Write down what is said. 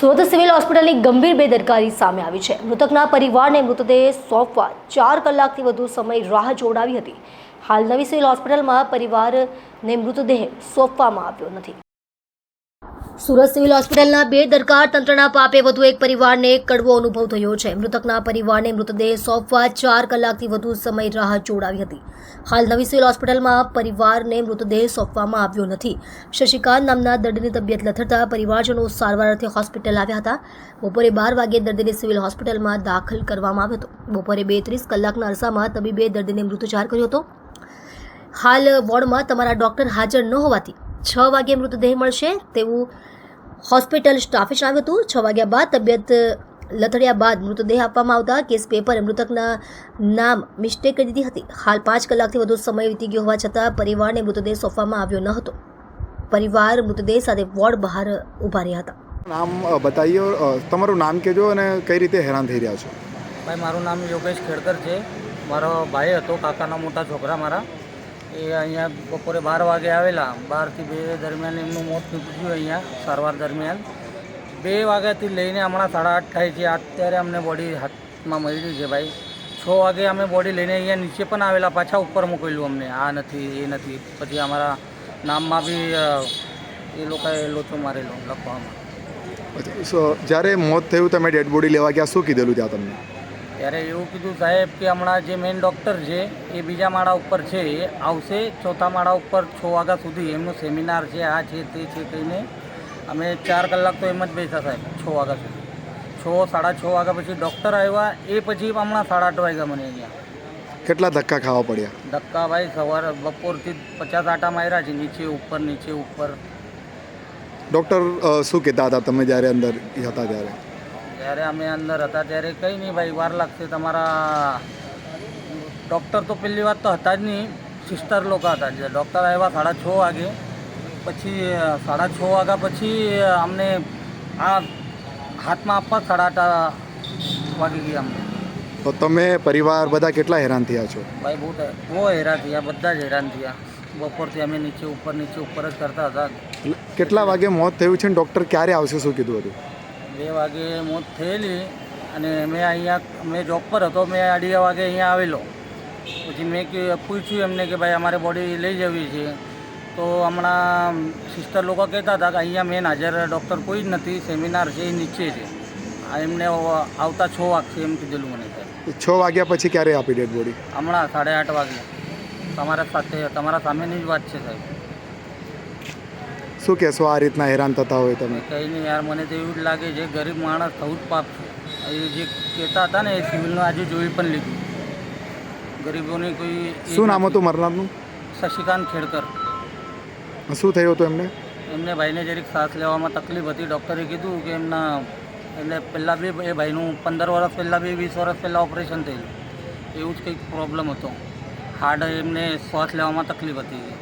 Surat civil હોસ્પિટલની ગંભીર બેદરકારી સામે આવી છે। મૃતકના પરિવારને મૃતદેહ સોંપવા 4 કલાકથી વધુ સમય રાહ જોડાવી હતી। હાલ નવી સિવિલ હોસ્પિટલમાં પરિવારને મૃતદેહ સોંપવામાં આવ્યો નથી। સુરત સિવિલ હોસ્પિટલના બેદરકાર તંત્રના પાપે વધુ એક પરિવારને કડવો અનુભવ થયો છે। મૃતકના પરિવારને મૃતદેહ સોંપવા 4 કલાકથી વધુ સમય રાહ જોડાવી હતી। હાલ નવી સિવિલ હોસ્પિટલમાં પરિવારને મૃતદેહ સોંપવામાં આવ્યો નથી। શશિકાંત નામના દર્દીની તબિયત લથડતા પરિવારજનો સારવાર અર્થે હોસ્પિટલ આવ્યા હતા। બપોરે 12 વાગ્યે દર્દીને સિવિલ હોસ્પિટલમાં દાખલ કરવામાં આવ્યો હતો। બપોરે 32 કલાકના અરસામાં તબીબે દર્દીને મૃત જાહેર કર્યો હતો। હાલ વોર્ડમાં તમારા ડોક્ટર હાજર ન હોવાથી 6 વાગ્યે મૃતદેહ મળશે તેવું હોસ્પિટલ સ્ટાફે જણાવ્યું હતું। 6 વાગ્યા બાદ તબિયત લથડ્યા બાદ મૃતદેહ આપવામાં આવતા કેસ પેપરે મૃતકના નામ મિસ્ટેક કરી દીધી હતી। હાલ 5 કલાકથી વધુ સમય વીતી ગયો હોવા છતાં પરિવારને મૃતદેહ સોંપવામાં આવ્યો ન હતો। પરિવાર મૃતદેહ સાથે વોર્ડ બહાર ઊભા રહ્યા હતા। નામ બતાइए और તમારું નામ કહેજો અને કઈ રીતે હેરાન થઈ રહ્યા છો? ભાઈ મારું નામ યોગેશ ખેડકર છે। મારો ભાઈ હતો, કાકાના મોટા છોકરા મારા, એ અહીંયા બપોરે 12 વાગે આવેલા। 12 થી 2 દરમિયાન એમનું મોત નીપજ્યું અહીંયા સારવાર દરમિયાન। 2 વાગ્યાથી લઈને હમણાં 8:30 થાય છે। અત્યારે અમને બોડી હાથમાં મળી છે ભાઈ। 6 વાગે અમે બોડી લઈને અહીંયા નીચે પણ આવેલા, પાછા ઉપર મૂકેલું અમને, આ નથી એ નથી। પછી અમારા નામમાં બી એ લોકોએ લોચો મારેલો લખવામાં। જ્યારે મોત થયું તમે ડેડ બોડી લેવા ગયા, શું કીધેલું ત્યાં તમને? ત્યારે એવું કીધું સાહેબ કે હમણાં જે મેઇન ડૉક્ટર છે એ બીજા માળા ઉપર છે, એ આવશે 4થા માળા ઉપર 6 વાગ્યા સુધી એમનું સેમિનાર છે, આ છે તે છે કહીને અમે 4 કલાક તો એમ જ બેઠા સાહેબ, 6 વાગ્યા સુધી। 6-6:30 વાગ્યા પછી ડૉક્ટર આવ્યા, એ પછી હમણાં 8:30 વાગ્યા મને અહીંયા। કેટલા ધક્કા ખાવા પડ્યા? ધક્કા ભાઈ સવારે બપોરથી 50 આટા માર્યા છે, નીચે ઉપર। ડૉક્ટર શું કહેતા હતા તમે જ્યારે અંદર હતા ત્યારે? જ્યારે અમે અંદર હતા ત્યારે કંઈ નહીં ભાઈ, વાર લાગશે તમારા ડૉક્ટર તો પહેલી વાત તો હતા જ નહીં, સિસ્ટર લોકો હતા। જે ડૉક્ટર આવ્યા 6:30 વાગે, પછી 6:30 વાગ્યા પછી અમને આ હાથમાં આપવા 8:30 વાગી ગયા અમને। તો તમે પરિવાર બધા કેટલા હેરાન થયા છો? ભાઈ બહુ હેરાન થયા, બધા જ હેરાન થયા। બપોરથી અમે નીચે ઉપર જ કરતા હતા। કેટલા વાગે મોત થયું છે અને ડૉક્ટર ક્યારે આવશે શું કીધું હતું? 2 વાગે મોત થયેલી અને મેં જોબ પર હતો, મેં 2:30 વાગે અહીંયા આવેલો। પછી મેં પૂછ્યું એમને કે ભાઈ અમારે બોડી લઈ જવી છે, તો હમણાં સિસ્ટર લોકો કહેતા હતા કે અહીંયા મેન હાજર ડૉક્ટર કોઈ જ નથી, સેમિનાર છે એ નીચે છે, એમને આવતા 6 વાગશે એમ કીધેલું મને। 6 વાગ્યા પછી ક્યારે આપી ડેડ બોડી? હમણાં 8:30 વાગે। તમારા સામેની જ વાત છે સાહેબ। શું કહેશો આ રીતના હેરાન થતા હોય તમે? કંઈ નહીં યાર, મને તો એવું જ લાગે છે ગરીબ માણસ થવું જ પાપ છે। એ જે કહેતા હતા ને એ સિવિલનું આજે જોઈ પણ લીધું। ગરીબોની કોઈ શું નામ હતું મરનારનું? શશિકાંત ખેડકર। શું થયું હતું એમને ભાઈને જરીક શ્વાસ લેવામાં તકલીફ હતી। ડૉક્ટરે કીધું કે એટલે પહેલાં બી એ ભાઈનું 15 વર્ષ પહેલાં બી 20 વર્ષ પહેલાં ઓપરેશન થયેલું, એવું જ કંઈક પ્રોબ્લેમ હતો। હાર્ડ એમને શ્વાસ લેવામાં તકલીફ હતી।